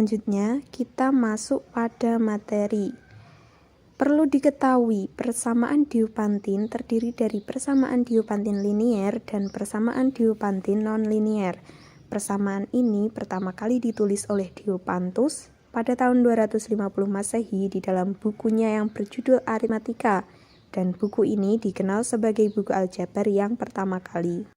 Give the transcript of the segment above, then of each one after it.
Selanjutnya, kita masuk pada materi. Perlu diketahui, persamaan Diopantin terdiri dari persamaan Diopantin linier dan persamaan Diopantin non-linier. Persamaan ini pertama kali ditulis oleh Diopantus pada tahun 250 Masehi di dalam bukunya yang berjudul Aritmatika, dan buku ini dikenal sebagai buku aljabar yang pertama kali.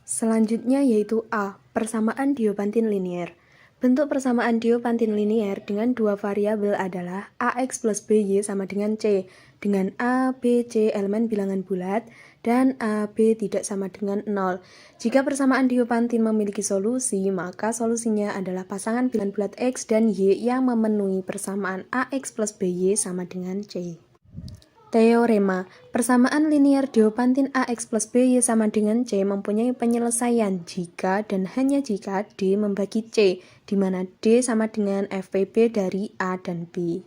Selanjutnya yaitu A. Persamaan Diopantin linier. Bentuk persamaan Diopantin linier dengan dua variabel adalah AX plus BY sama dengan C, dengan A, B, C elemen bilangan bulat, dan A, B tidak sama dengan 0. Jika persamaan Diopantin memiliki solusi, maka solusinya adalah pasangan bilangan bulat X dan Y yang memenuhi persamaan AX plus BY sama dengan C. Teorema, persamaan linier Diopantin AX plus BY sama dengan C mempunyai penyelesaian jika dan hanya jika D membagi C, di mana D sama dengan FPB dari A dan B.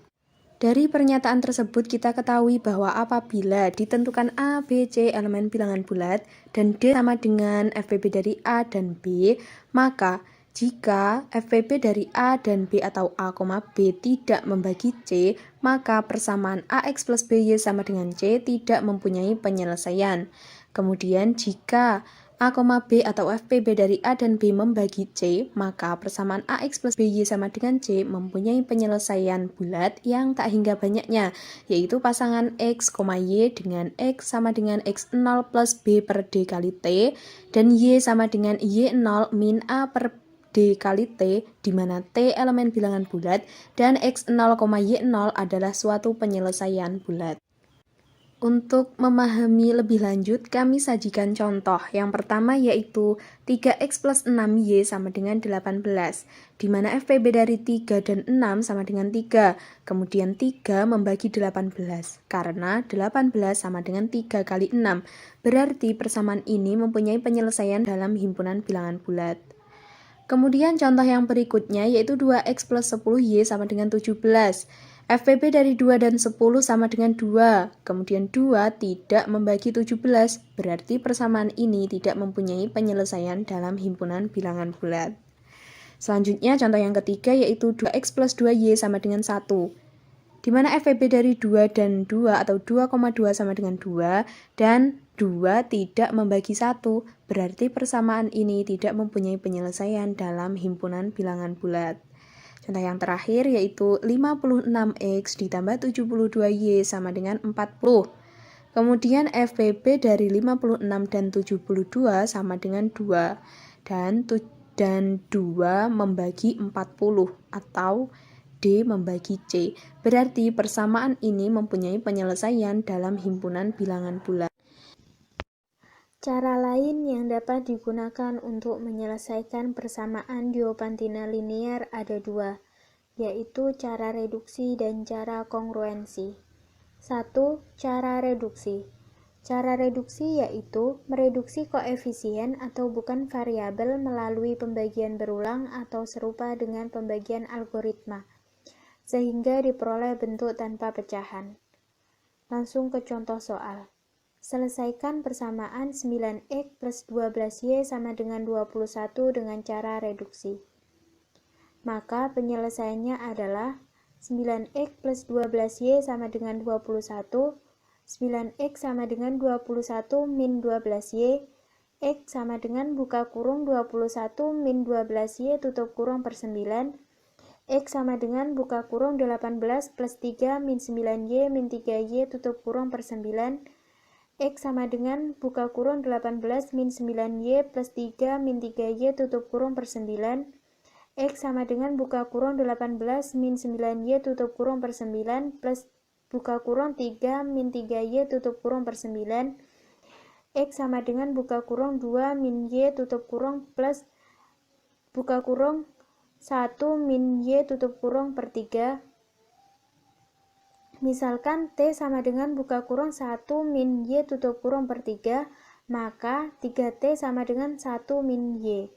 Dari pernyataan tersebut kita ketahui bahwa apabila ditentukan A, B, C elemen bilangan bulat dan D sama dengan FPB dari A dan B, maka jika FPB dari A dan B atau A, B tidak membagi C, maka persamaan AX plus BY sama dengan C tidak mempunyai penyelesaian. Kemudian jika A, B atau FPB dari A dan B membagi C, maka persamaan AX plus BY sama dengan C mempunyai penyelesaian bulat yang tak hingga banyaknya, yaitu pasangan X, Y dengan X sama dengan X0 plus B per D kali T, dan Y sama dengan Y0 min A per D kali T, di mana T elemen bilangan bulat dan X0, Y0 adalah suatu penyelesaian bulat. Untuk memahami lebih lanjut, kami sajikan contoh. Yang pertama yaitu 3X plus 6Y sama dengan 18, di mana FPB dari 3 dan 6 sama dengan 3. Kemudian 3 membagi 18, karena 18 sama dengan 3 kali 6. Berarti persamaan ini mempunyai penyelesaian dalam himpunan bilangan bulat. Kemudian contoh yang berikutnya yaitu 2X plus 10Y sama dengan 17. FPB dari 2 dan 10 sama dengan 2. Kemudian 2 tidak membagi 17, berarti persamaan ini tidak mempunyai penyelesaian dalam himpunan bilangan bulat. Selanjutnya contoh yang ketiga yaitu 2X plus 2Y sama dengan 1. Di mana FPB dari 2 dan 2 atau 2,2 sama dengan 2, dan 2 tidak membagi 1, berarti persamaan ini tidak mempunyai penyelesaian dalam himpunan bilangan bulat. Contoh yang terakhir yaitu 56X ditambah 72Y sama dengan 40. Kemudian FPB dari 56 dan 72 sama dengan 2, dan 2 membagi 40 atau D membagi C. Berarti persamaan ini mempunyai penyelesaian dalam himpunan bilangan bulat. Cara lain yang dapat digunakan untuk menyelesaikan persamaan Diopantina linier ada dua, yaitu cara reduksi dan cara kongruensi. 1. Cara reduksi. Cara reduksi yaitu mereduksi koefisien atau bukan variabel melalui pembagian berulang atau serupa dengan pembagian algoritma, sehingga diperoleh bentuk tanpa pecahan. Langsung ke contoh soal. Selesaikan persamaan 9X plus 12Y sama dengan 21 dengan cara reduksi. Maka penyelesaiannya adalah 9X plus 12Y sama dengan 21, 9X sama dengan 21 min 12Y, X sama dengan buka kurung 21 min 12Y tutup kurung per 9, X sama dengan buka kurung 18 plus 3 min 9Y min 3Y tutup kurung per 9, X sama dengan buka kurung 18 min 9Y plus 3 min 3Y tutup kurung per 9, X sama dengan buka kurung 18 min 9Y tutup kurung per 9 plus buka kurung 3 min 3Y tutup kurung per 9, X sama dengan buka kurung 2 min Y tutup kurung plus buka kurung 1 min Y tutup kurung per 3. Misalkan T sama dengan buka kurung 1 min Y tutup kurung per 3, maka 3T sama dengan 1 min Y.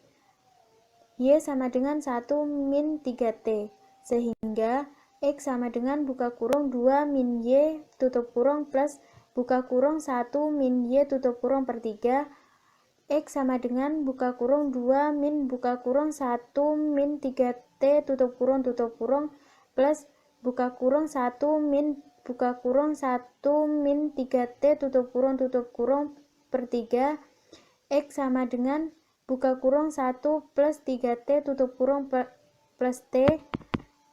Y sama dengan 1 min 3T, sehingga X sama dengan buka kurung 2 min Y tutup kurung plus buka kurung 1 min Y tutup kurung per 3, X sama dengan buka kurung 2 min buka kurung 1 min 3 T tutup kurung plus buka kurung 1 min buka kurung 1 min 3T tutup kurung per 3 X sama dengan buka kurung 1 plus 3T tutup kurung plus T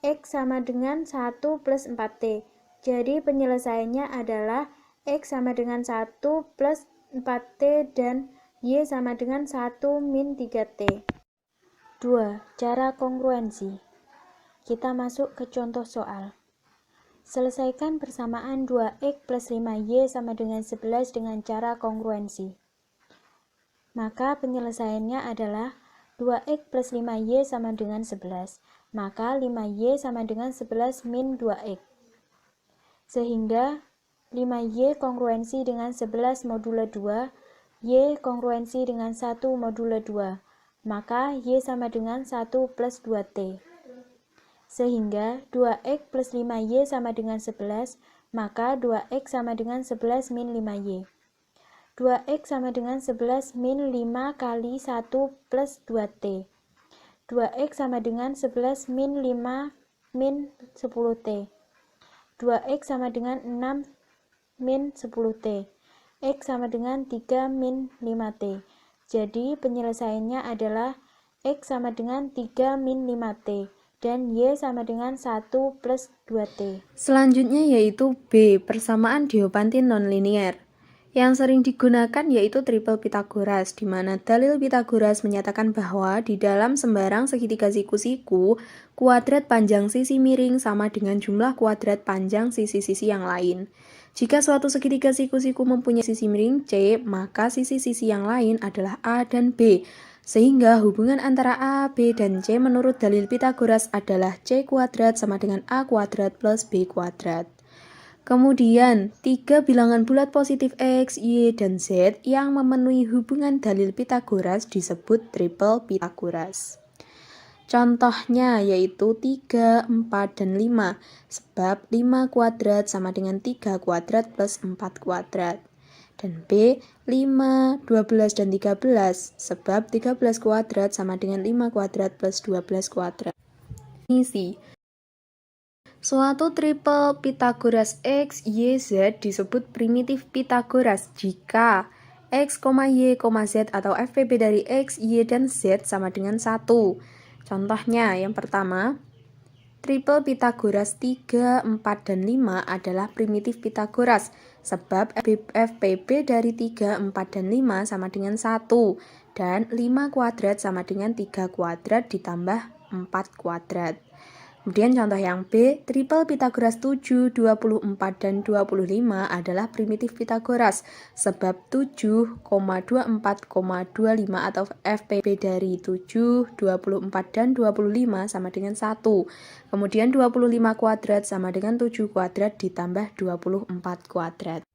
X sama dengan 1 plus 4T. Jadi penyelesaiannya adalah X sama dengan 1 plus 4T dan Y sama dengan 1 min 3T. 2. Cara kongruensi. Kita masuk ke contoh soal. Selesaikan persamaan 2X plus 5Y sama dengan 11 dengan cara kongruensi. Maka penyelesaiannya adalah 2X plus 5Y sama dengan 11. Maka 5Y sama dengan 11 min 2X. Sehingga 5Y kongruensi dengan 11 modulo 2, Y kongruensi dengan 1 modulo 2. Maka Y sama dengan 1 plus 2T. Sehingga 2X plus 5Y sama dengan 11, maka 2X sama dengan 11 min 5Y. 2X sama dengan 11 min 5 kali 1 plus 2T. 2X sama dengan 11 min 5 min 10T. 2X sama dengan 6 min 10T. X sama dengan 3 min 5T. Jadi penyelesaiannya adalah X sama dengan 3 min 5T dan Y sama dengan 1 plus 2T. Selanjutnya yaitu B, persamaan Diopantin nonlinear. Yang sering digunakan yaitu triple Pythagoras, di mana dalil Pythagoras menyatakan bahwa di dalam sembarang segitiga siku-siku, kuadrat panjang sisi miring sama dengan jumlah kuadrat panjang sisi-sisi yang lain. Jika suatu segitiga siku-siku mempunyai sisi miring C, maka sisi-sisi yang lain adalah A dan B. Sehingga hubungan antara A, B, dan C menurut dalil Pythagoras adalah C kuadrat sama dengan A kuadrat plus B kuadrat. Kemudian, 3 bilangan bulat positif X, Y, dan Z yang memenuhi hubungan dalil Pythagoras disebut triple Pythagoras. Contohnya yaitu 3, 4, dan 5, sebab 5 kuadrat sama dengan 3 kuadrat plus 4 kuadrat. Dan B, 5, 12, dan 13, sebab 13 kuadrat sama dengan 5 kuadrat plus 12 kuadrat. Isi. Suatu triple Pythagoras X, Y, Z disebut primitif Pythagoras jika X, Y, Z atau FPB dari X, Y, dan Z sama dengan 1. Contohnya, yang pertama, triple Pythagoras 3, 4, dan 5 adalah primitif Pythagoras, sebab FPB dari 3, 4, dan 5 sama dengan 1, dan 5 kuadrat sama dengan 3 kuadrat ditambah 4 kuadrat. Kemudian contoh yang B, triple Pythagoras 7, 24, dan 25 adalah primitif Pythagoras, sebab 7, 24,25 atau FPB dari 7, 24, dan 25 sama dengan 1. Kemudian 25 kuadrat sama dengan 7 kuadrat ditambah 24 kuadrat.